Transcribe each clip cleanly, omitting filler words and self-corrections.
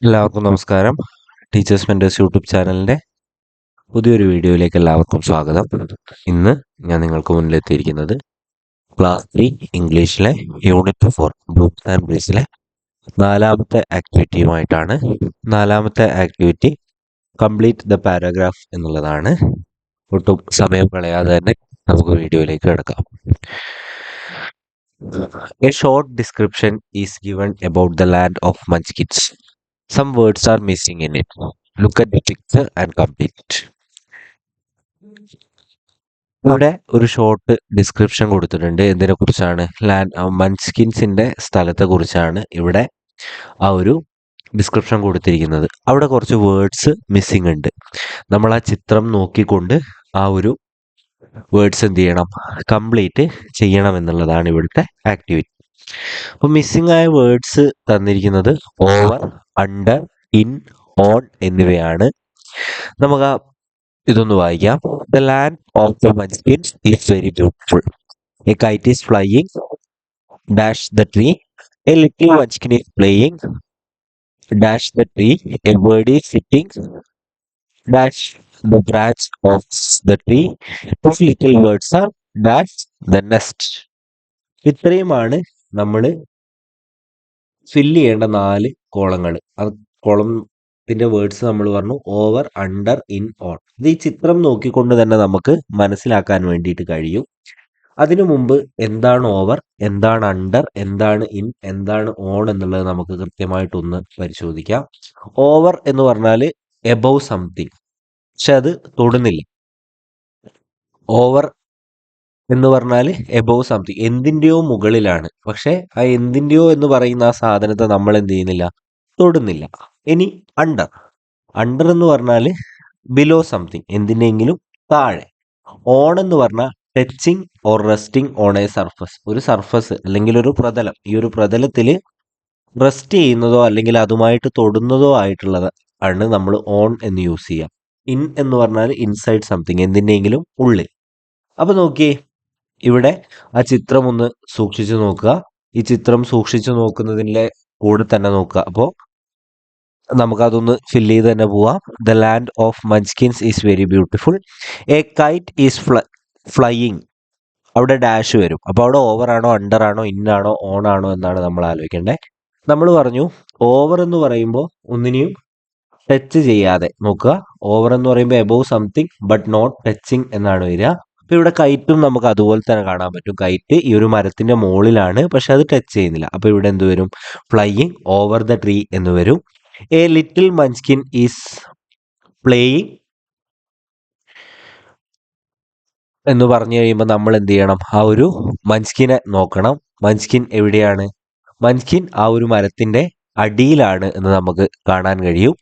എല്ലാവർക്കും നമസ്കാരം. Teachers mentors YouTube ചാനലിൻ്റെ പുതിയൊരു വീഡിയോയിലേക്ക് എല്ലാവർക്കും സ്വാഗതം. ഇന്ന് ഞാൻ നിങ്ങൾക്ക് മുന്നിലെത്തിയിരിക്കുന്നത് ക്ലാസ് 3 ഇംഗ്ലീഷിലെ യൂണിറ്റ് 4 ഗ്രൂപ്പ് ആൻഡ് ബ്രീസിലെ 4ാമത്തെ ആക്ടിവിറ്റിയുമായിട്ടാണ്. 4ാമത്തെ ആക്ടിവിറ്റി കംപ്ലീറ്റ് ദ പാരഗ്രാഫ് എന്നുള്ളതാണ്. ഒട്ടും സമയം കളയാതെ തന്നെ നമുക്ക് വീഡിയോയിലേക്ക് കിടക്കാം. A short description is given about the land of Munchkins. Some words are missing in it. Look at the picture and complete it. ഇവിടെ ഒരു ഷോർട്ട് ഡിസ്ക്രിപ്ഷൻ കൊടുത്തിട്ടുണ്ട്. എന്തിനെ കുറിച്ചാണ്? മൻസ്കിൻസിന്റെ സ്ഥലത്തെ കുറിച്ചാണ് ഇവിടെ ആ ഒരു ഡിസ്ക്രിപ്ഷൻ കൊടുത്തിരിക്കുന്നത്. അവിടെ കുറച്ച് വേർഡ്സ് മിസ്സിംഗ് ഉണ്ട്. നമ്മൾ ആ ചിത്രം നോക്കിക്കൊണ്ട് ആ ഒരു വേർഡ്സ് എന്ത് ചെയ്യണം? കംപ്ലീറ്റ് ചെയ്യണം എന്നുള്ളതാണ് ഇവിടുത്തെ ആക്ടിവിറ്റി. അപ്പോൾ മിസ്സിംഗ് ആയ വേർഡ്സ് തന്നിരിക്കുന്നത് ഓവർ, അണ്ടർ, ഇൻ, ഓൺ എന്നിവയാണ്. നമുക്ക് ഇതൊന്ന് വായിക്കാം. The land of the munchkins is very beautiful. A kite is flying dash the tree. A little munchkin is playing dash the tree. A bird is sitting dash the branch of the tree. Two little birds are dash the nest. ഇത്രയുമാണ് നമ്മൾ fill ചെയ്യേണ്ട 4 കോളങ്ങൾ. ആ കോളത്തിന്റെ words നമ്മൾ പറഞ്ഞു over, under, in, on. ഇത് ഈ ചിത്രം നോക്കിക്കൊണ്ട് തന്നെ നമുക്ക് മനസ്സിലാക്കാൻ വേണ്ടിയിട്ട് കഴിയും. അതിനു മുമ്പ് എന്താണ് ഓവർ, എന്താണ് അണ്ടർ, എന്താണ് ഇൻ, എന്താണ് ഓൺ എന്നുള്ളത് നമുക്ക് കൃത്യമായിട്ടൊന്ന് പരിശോധിക്കാം. ഓവർ എന്ന് പറഞ്ഞാൽ എബവ് സംതിങ്, പക്ഷെ അത് തൊടുന്നില്ല. ഓവർ എന്ന് പറഞ്ഞാൽ എബവ് സംതിങ്, എന്തിൻ്റെയോ മുകളിലാണ്. പക്ഷെ ആ എന്തിൻ്റെയോ എന്ന് പറയുന്ന ആ സാധനത്തെ നമ്മൾ എന്ത് ചെയ്യുന്നില്ല? തൊടുന്നില്ല. ഇനി അണ്ടർ, അണ്ടർ എന്ന് പറഞ്ഞാൽ ബിലോ സംതിങ്, എന്തിനെങ്കിലും താഴെ. ഓൺ എന്ന് പറഞ്ഞാൽ touching or resting on A surface, ഒരു സർഫസ് അല്ലെങ്കിൽ ഒരു പ്രതലം. ഈ ഒരു പ്രതലത്തിൽ റെസ്റ്റ് ചെയ്യുന്നതോ അല്ലെങ്കിൽ അതുമായിട്ട് തൊടുന്നതോ ആയിട്ടുള്ളത് ആണ് നമ്മൾ ഓൺ എന്ന് യൂസ് ചെയ്യുക. ഇൻ എന്ന് പറഞ്ഞാൽ ഇൻസൈഡ് സംതിങ്, എന്തിൻ്റെങ്കിലും ഉള്ളിൽ. അപ്പൊ നോക്കിയേ, ഇവിടെ ആ ചിത്രം ഒന്ന് സൂക്ഷിച്ചു നോക്കുക. ഈ ചിത്രം സൂക്ഷിച്ചു നോക്കുന്നതിൻ്റെ കൂടെ തന്നെ നോക്കുക. അപ്പോൾ നമുക്കതൊന്ന് ഫില്ല് ചെയ്ത് തന്നെ പോവാം. The land of munchkins is very beautiful. A kite is flying. അവിടെ ഡാഷ് വരും. അപ്പോൾ അവിടെ ഓവർ ആണോ, അണ്ടർ ആണോ, ഇന്നാണോ, ഓൺ ആണോ എന്നാണ് നമ്മൾ ആലോചിക്കേണ്ടത്. നമ്മൾ പറഞ്ഞു ഓവർ എന്ന് പറയുമ്പോൾ ഒന്നിനെയും ടച്ച് ചെയ്യാതെ നോക്കുക. ഓവർ എന്ന് പറയുമ്പോൾ above something but not touching എന്നാണ് വരിക. അപ്പൊ ഇവിടെ കൈറ്റും നമുക്ക് അതുപോലെ തന്നെ കാണാൻ പറ്റും. കൈറ്റ് ഈ ഒരു മരത്തിന്റെ മുകളിലാണ്, പക്ഷെ അത് ടച്ച് ചെയ്യുന്നില്ല. അപ്പൊ ഇവിടെ എന്ത് വരും? ഫ്ലൈയിങ് ഓവർ ദ ട്രീ എന്ന് വരും. A little munchkin is playing എന്ന് പറഞ്ഞു കഴിയുമ്പോൾ നമ്മൾ എന്ത് ചെയ്യണം? ആ ഒരു മൻസ്കിനെ നോക്കണം. മൻസ്കിൻ എവിടെയാണ്? മൻസ്കിൻ ആ ഒരു മരത്തിന്റെ അടിയിലാണ് എന്ന് നമുക്ക് കാണാൻ കഴിയും.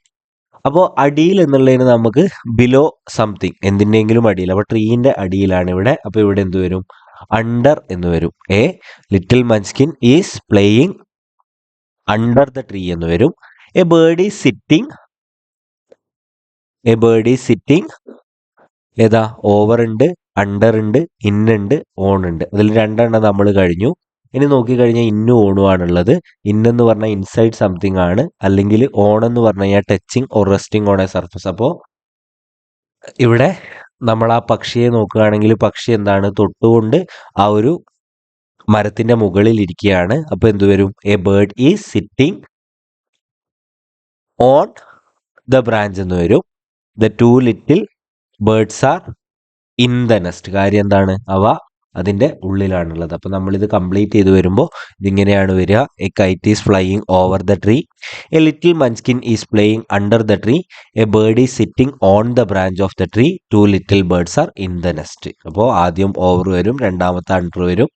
അപ്പോൾ അടിയിൽ എന്നുള്ളതിന് നമുക്ക് ബിലോ സംതിങ്, എന്തിൻ്റെങ്കിലും അടിയിൽ. അപ്പോൾ ട്രീൻ്റെ അടിയിലാണ് ഇവിടെ. അപ്പോൾ ഇവിടെ എന്ത് വരും? അണ്ടർ എന്ന് വരും. A little munchkin is playing under the tree എന്ന് വരും. A bird is sitting. A bird is sitting. ഏതാ? ഓവർ ഉണ്ട്, അണ്ടർ ഉണ്ട്, ഇന്നുണ്ട്, ഓൺ ഉണ്ട്. അതിൽ 2 നമ്മൾ കഴിഞ്ഞു. ഇനി നോക്കിക്കഴിഞ്ഞാൽ ഇന്നും ഓണും ആണുള്ളത്. ഇന്നെന്ന് പറഞ്ഞാൽ ഇൻസൈഡ് സംതിങ് ആണ്, അല്ലെങ്കിൽ ഓൺ എന്ന് പറഞ്ഞു കഴിഞ്ഞാൽ touching or resting on A surface. അപ്പോൾ ഇവിടെ നമ്മൾ ആ പക്ഷിയെ നോക്കുകയാണെങ്കിൽ പക്ഷി എന്താണ്? തൊട്ടുകൊണ്ട് ആ ഒരു മരത്തിന്റെ മുകളിൽ ഇരിക്കുകയാണ്. അപ്പോൾ എന്ത് വരും? A bird is sitting on the branch എന്ന് വരും. The 2 little birds are in the nest. കാര്യം എന്താണ്? അവ അതിൻ്റെ ഉള്ളിലാണുള്ളത്. അപ്പോൾ നമ്മളിത് കംപ്ലീറ്റ് ചെയ്ത് വരുമ്പോൾ ഇതിങ്ങനെയാണ് വരിക. A kite is flying over the tree. A little munchkin is playing under the tree. A bird is sitting on the branch of the tree. 2 little birds are in the nest. അപ്പോൾ ആദ്യം over വരും, രണ്ടാമത്തെ under വരും,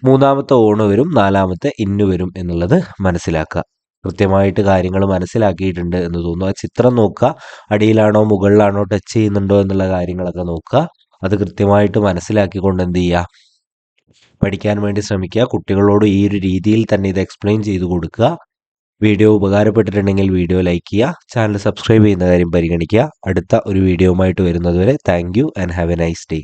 മൂന്നാമത്തെ on വരും, നാലാമത്തെ ഇന്ന് വരും എന്നുള്ളത് മനസ്സിലാക്കുക. കൃത്യമായിട്ട് കാര്യങ്ങൾ മനസ്സിലാക്കിയിട്ടുണ്ട് എന്ന് തോന്നുന്നു. ആ ചിത്രം നോക്കുക. അടിയിലാണോ മുകളിലാണോ ടച്ച് ചെയ്യുന്നുണ്ടോ എന്നുള്ള കാര്യങ്ങളൊക്കെ നോക്കുക. അത് കൃത്യമായിട്ട് മനസ്സിലാക്കിക്കൊണ്ട് എന്ത് ചെയ്യുക? പഠിക്കാൻ വേണ്ടി ശ്രമിക്കുക. കുട്ടികളോട് ഈ ഒരു രീതിയിൽ തന്നെ ഇത് എക്സ്പ്ലെയിൻ ചെയ്ത് കൊടുക്കുക. വീഡിയോ ഉപകാരപ്പെട്ടിട്ടുണ്ടെങ്കിൽ വീഡിയോ ലൈക്ക് ചെയ്യുക. ചാനൽ സബ്സ്ക്രൈബ് ചെയ്യുന്ന കാര്യം പരിഗണിക്കുക. അടുത്ത ഒരു വീഡിയോയുമായിട്ട് വരുന്നതുവരെ thank you and have A nice day.